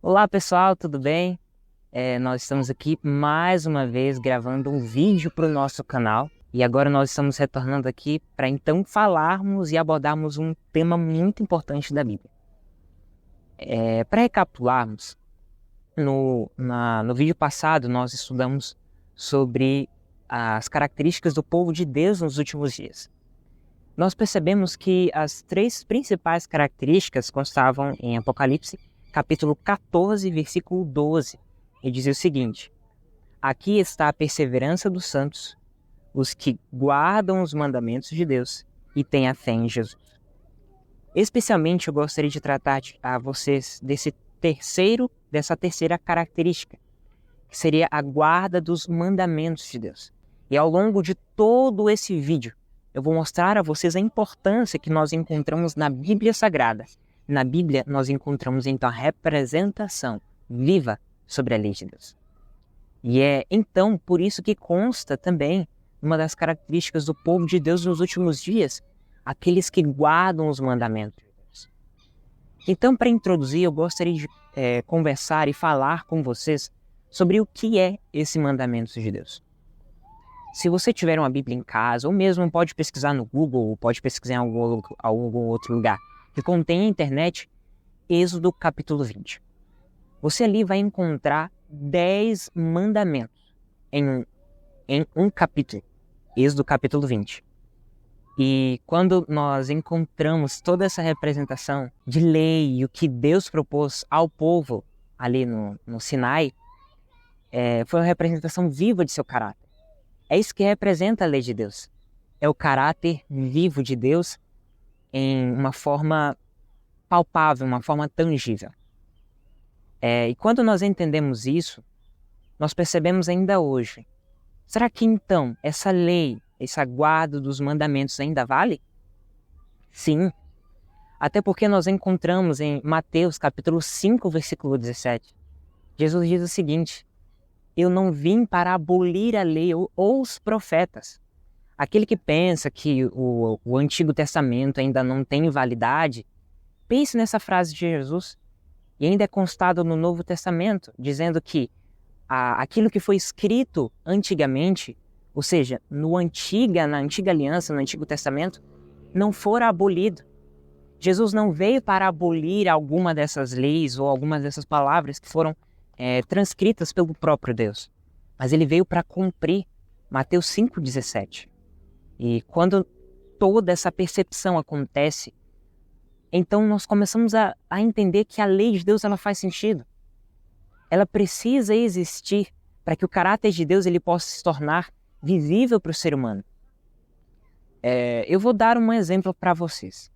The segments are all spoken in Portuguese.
Olá pessoal, tudo bem? Nós estamos aqui mais uma vez gravando um vídeo para o nosso canal e agora nós estamos retornando aqui para então falarmos e abordarmos um tema muito importante da Bíblia. Para recapitularmos, no vídeo passado nós estudamos sobre as características do povo de Deus nos últimos dias. Nós percebemos que as três principais características constavam em Apocalipse, capítulo 14, versículo 12, e dizia o seguinte: aqui está a perseverança dos santos, os que guardam os mandamentos de Deus e têm a fé em Jesus. Especialmente eu gostaria de tratar a vocês dessa terceira característica, que seria a guarda dos mandamentos de Deus. E ao longo de todo esse vídeo, eu vou mostrar a vocês a importância que nós encontramos na Bíblia Sagrada. Na Bíblia, nós encontramos então a representação viva sobre a lei de Deus. E é então por isso que consta também uma das características do povo de Deus nos últimos dias, aqueles que guardam os mandamentos de Deus. Então, para introduzir, eu gostaria de conversar e falar com vocês sobre o que é esse mandamento de Deus. Se você tiver uma Bíblia em casa, ou mesmo pode pesquisar no Google, ou pode pesquisar em algum outro lugar que contém a internet, Êxodo capítulo 20. Você ali vai encontrar 10 mandamentos em um capítulo, Êxodo capítulo 20. E quando nós encontramos toda essa representação de lei e o que Deus propôs ao povo ali no Sinai, foi uma representação viva de seu caráter. É isso que representa a lei de Deus. É o caráter vivo de Deus em uma forma palpável, uma forma tangível. E quando nós entendemos isso, nós percebemos ainda hoje. Será que então essa lei, esse guarda dos mandamentos ainda vale? Sim. Até porque nós encontramos em Mateus capítulo 5, versículo 17. Jesus diz o seguinte: eu não vim para abolir a lei ou os profetas. Aquele que pensa que o Antigo Testamento ainda não tem validade, pense nessa frase de Jesus. E ainda é constado no Novo Testamento, dizendo que aquilo que foi escrito antigamente, ou seja, na antiga aliança, no Antigo Testamento, não fora abolido. Jesus não veio para abolir alguma dessas leis ou algumas dessas palavras que foram transcritas pelo próprio Deus. Mas ele veio para cumprir Mateus 5,17. E quando toda essa percepção acontece, então nós começamos a entender que a lei de Deus ela faz sentido. Ela precisa existir para que o caráter de Deus ele possa se tornar visível para o ser humano. Eu vou dar um exemplo para vocês.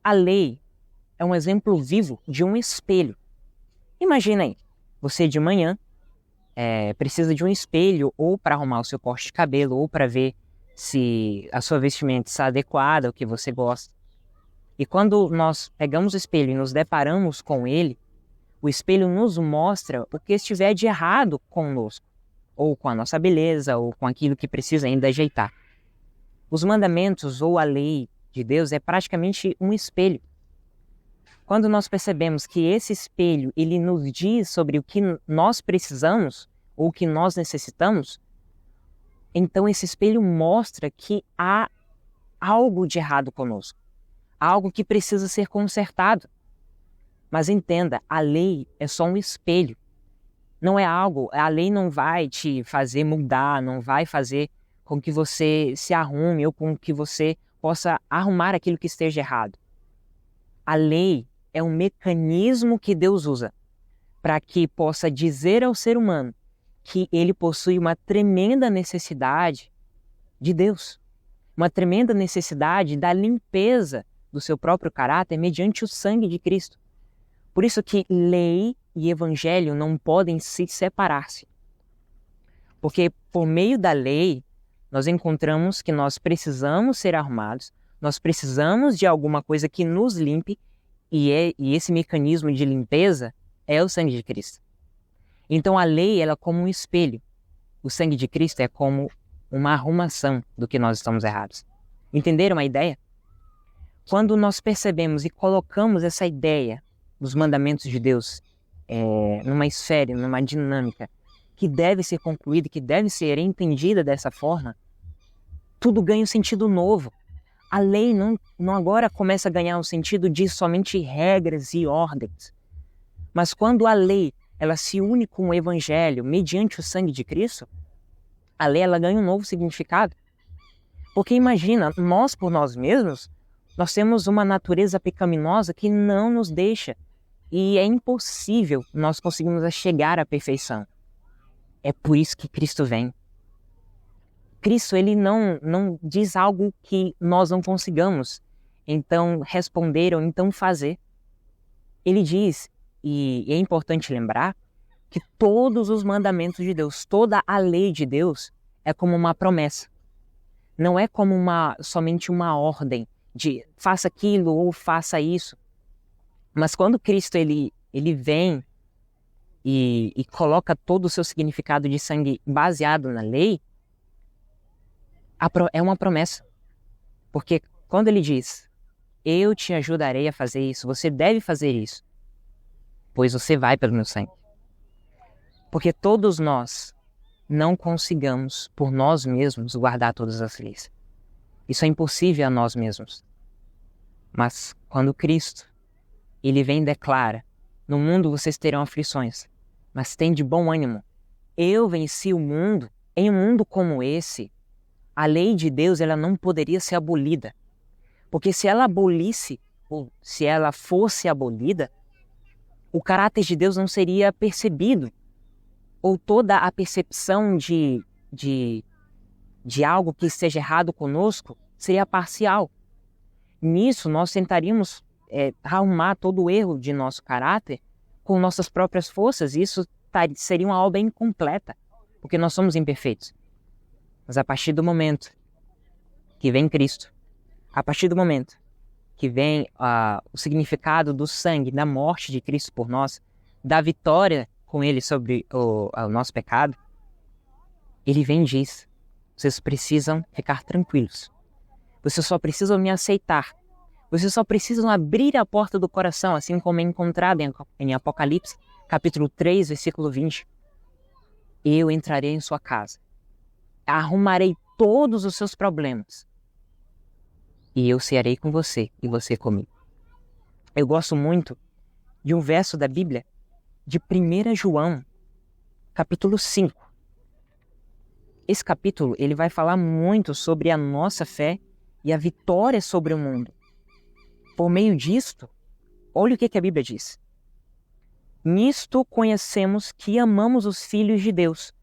A lei é um exemplo vivo de um espelho. Imagina aí, você de manhã precisa de um espelho ou para arrumar o seu corte de cabelo ou para ver se a sua vestimenta está adequada ao que você gosta. E quando nós pegamos o espelho e nos deparamos com ele, o espelho nos mostra o que estiver de errado conosco, ou com a nossa beleza, ou com aquilo que precisa ainda ajeitar. Os mandamentos ou a lei de Deus é praticamente um espelho. Quando nós percebemos que esse espelho ele nos diz sobre o que nós precisamos ou o que nós necessitamos, então esse espelho mostra que há algo de errado conosco, algo que precisa ser consertado. Mas entenda, a lei é só um espelho. Não é algo, a lei não vai te fazer mudar, não vai fazer com que você se arrume ou com que você possa arrumar aquilo que esteja errado. A lei é um mecanismo que Deus usa para que possa dizer ao ser humano que ele possui uma tremenda necessidade de Deus, uma tremenda necessidade da limpeza do seu próprio caráter mediante o sangue de Cristo. Por isso que lei e evangelho não podem se separar-se. Porque por meio da lei, nós encontramos que nós precisamos ser arrumados, nós precisamos de alguma coisa que nos limpe, e esse mecanismo de limpeza é o sangue de Cristo. Então a lei ela é como um espelho. O sangue de Cristo é como uma arrumação do que nós estamos errados. Entenderam a ideia? Quando nós percebemos e colocamos essa ideia dos mandamentos de Deus numa esfera, numa dinâmica que deve ser concluída, que deve ser entendida dessa forma, tudo ganha um sentido novo. A lei não agora começa a ganhar um sentido de somente regras e ordens. Mas quando a lei ela se une com o Evangelho mediante o sangue de Cristo, a lei ela ganha um novo significado. Porque imagina, nós por nós mesmos, nós temos uma natureza pecaminosa que não nos deixa. E é impossível nós conseguirmos chegar à perfeição. É por isso que Cristo vem. Cristo ele não diz algo que nós não consigamos então responder ou então fazer. Ele diz, e é importante lembrar, que todos os mandamentos de Deus, toda a lei de Deus é como uma promessa. Não é como somente uma ordem de faça aquilo ou faça isso. Mas quando Cristo ele vem e coloca todo o seu significado de sangue baseado na lei, é uma promessa. Porque quando ele diz, eu te ajudarei a fazer isso, você deve fazer isso, pois você vai pelo meu sangue. Porque todos nós não consigamos por nós mesmos guardar todas as leis. Isso é impossível a nós mesmos. Mas quando Cristo, ele vem e declara, no mundo vocês terão aflições, mas tem de bom ânimo. Eu venci o mundo. Em um mundo como esse, a lei de Deus ela não poderia ser abolida. Porque se ela abolisse, ou se ela fosse abolida, o caráter de Deus não seria percebido. Ou toda a percepção de algo que esteja errado conosco seria parcial. Nisso, nós tentaríamos arrumar todo o erro de nosso caráter com nossas próprias forças. Isso seria uma obra incompleta, porque nós somos imperfeitos. Mas a partir do momento que vem Cristo, a partir do momento que vem o significado do sangue, da morte de Cristo por nós, da vitória com Ele sobre o nosso pecado, Ele vem e diz, vocês precisam ficar tranquilos. Vocês só precisam me aceitar. Vocês só precisam abrir a porta do coração, assim como é encontrado em Apocalipse, capítulo 3, versículo 20. Eu entrarei em sua casa, arrumarei todos os seus problemas, e eu cearei com você e você comigo. Eu gosto muito de um verso da Bíblia, de 1 João, capítulo 5. Esse capítulo ele vai falar muito sobre a nossa fé e a vitória sobre o mundo. Por meio disto, olha o que a Bíblia diz. Nisto conhecemos que amamos os filhos de Deus,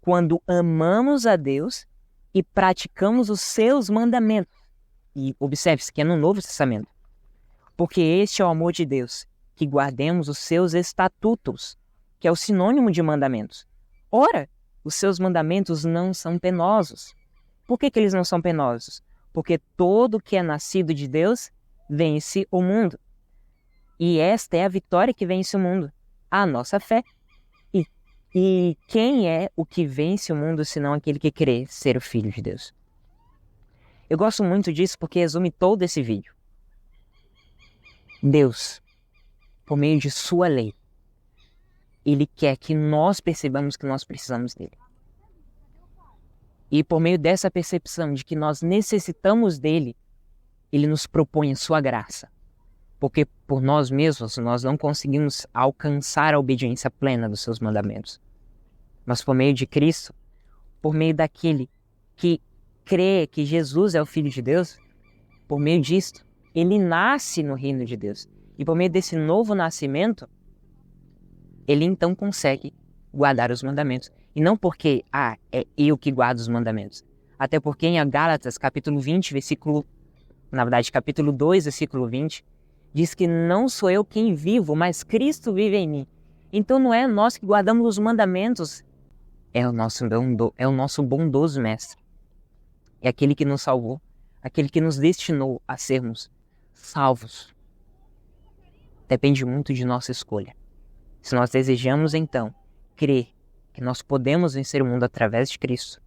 quando amamos a Deus e praticamos os seus mandamentos. E observe-se que é no Novo Testamento. Porque este é o amor de Deus, que guardemos os seus estatutos, que é o sinônimo de mandamentos. Ora, os seus mandamentos não são penosos. Por que eles não são penosos? Porque todo que é nascido de Deus vence o mundo. E esta é a vitória que vence o mundo, a nossa fé. E quem é o que vence o mundo, senão aquele que crê ser o Filho de Deus? Eu gosto muito disso porque resume todo esse vídeo. Deus, por meio de sua lei, Ele quer que nós percebamos que nós precisamos dele. E por meio dessa percepção de que nós necessitamos dele, Ele nos propõe a sua graça. Porque por nós mesmos nós não conseguimos alcançar a obediência plena dos seus mandamentos. Mas por meio de Cristo, por meio daquele que crê que Jesus é o Filho de Deus, por meio disto, ele nasce no reino de Deus. E por meio desse novo nascimento, ele então consegue guardar os mandamentos. E não porque, é eu que guardo os mandamentos. Até porque em Gálatas, capítulo 20, capítulo 2, versículo 20, diz que não sou eu quem vivo, mas Cristo vive em mim. Então não é nós que guardamos os mandamentos, é o nosso bondoso Mestre. É aquele que nos salvou, aquele que nos destinou a sermos salvos. Depende muito de nossa escolha. Se nós desejamos, então, crer que nós podemos vencer o mundo através de Cristo,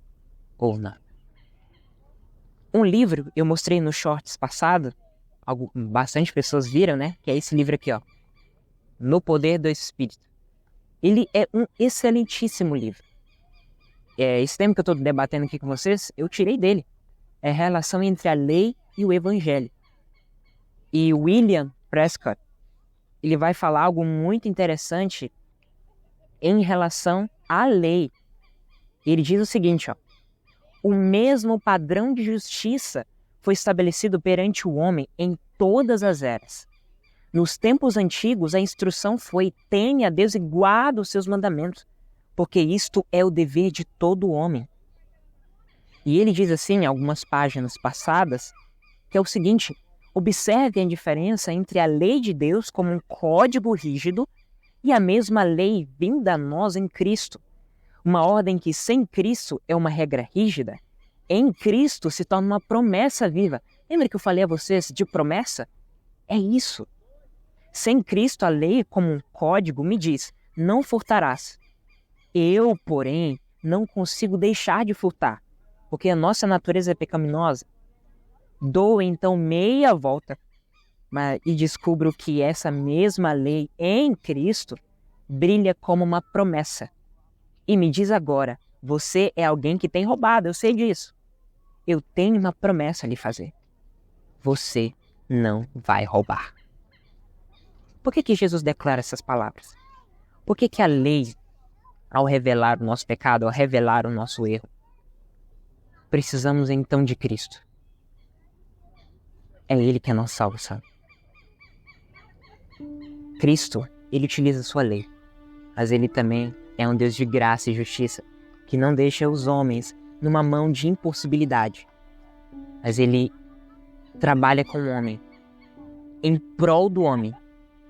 ou não. Um livro eu mostrei no Shorts passado, bastante pessoas viram, né? Que é esse livro aqui, ó. No Poder do Espírito. Ele é um excelentíssimo livro. Esse tema que eu estou debatendo aqui com vocês, eu tirei dele. É a relação entre a lei e o evangelho. E William Prescott, ele vai falar algo muito interessante em relação à lei. Ele diz o seguinte, o mesmo padrão de justiça foi estabelecido perante o homem em todas as eras. Nos tempos antigos, a instrução foi: tenha Deus e guarda os seus mandamentos, porque isto é o dever de todo homem. E ele diz assim, em algumas páginas passadas, que é o seguinte: observe a diferença entre a lei de Deus como um código rígido e a mesma lei vinda a nós em Cristo. Uma ordem que sem Cristo é uma regra rígida, em Cristo se torna uma promessa viva. Lembra que eu falei a vocês de promessa? É isso. Sem Cristo, a lei, como um código, me diz: não furtarás. Eu, porém, não consigo deixar de furtar, porque a nossa natureza é pecaminosa. Dou então meia volta e descubro que essa mesma lei em Cristo brilha como uma promessa. E me diz agora: você é alguém que tem roubado, eu sei disso. Eu tenho uma promessa a lhe fazer. Você não vai roubar. Por que Jesus declara essas palavras? Por que a lei, ao revelar o nosso pecado, ao revelar o nosso erro, precisamos então de Cristo? É Ele que é nosso salvo, sabe? Cristo, Ele utiliza a sua lei, mas Ele também é um Deus de graça e justiça, que não deixa os homens numa mão de impossibilidade, mas Ele trabalha com o homem, em prol do homem,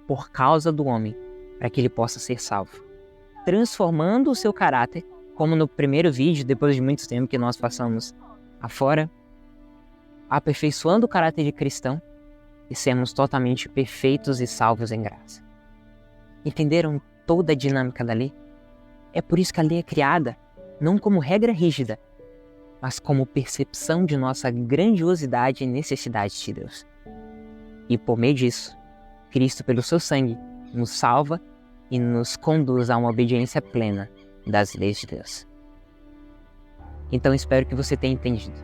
por causa do homem, para que ele possa ser salvo, transformando o seu caráter, como no primeiro vídeo, depois de muito tempo que nós passamos afora, aperfeiçoando o caráter de cristão e sermos totalmente perfeitos e salvos em graça. Entenderam toda a dinâmica da lei? É por isso que a lei é criada, não como regra rígida, mas como percepção de nossa grandiosidade e necessidade de Deus. E por meio disso, Cristo, pelo seu sangue, nos salva e nos conduz a uma obediência plena das leis de Deus. Então espero que você tenha entendido.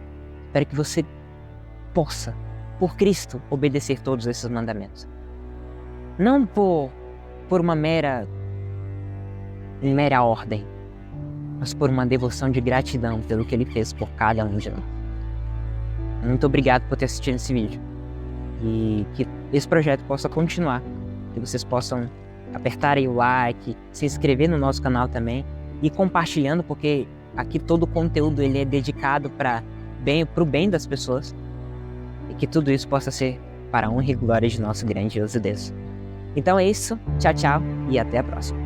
Espero que você possa, por Cristo, obedecer todos esses mandamentos. Não por uma mera ordem, mas por uma devoção de gratidão pelo que Ele fez por cada um de nós. Muito obrigado por ter assistido esse vídeo. E que esse projeto possa continuar, que vocês possam apertar aí o like, se inscrever no nosso canal também e compartilhando, porque aqui todo o conteúdo ele é dedicado para o bem das pessoas, e que tudo isso possa ser para a honra e glória de nosso grandioso Deus. Então é isso, tchau, tchau e até a próxima.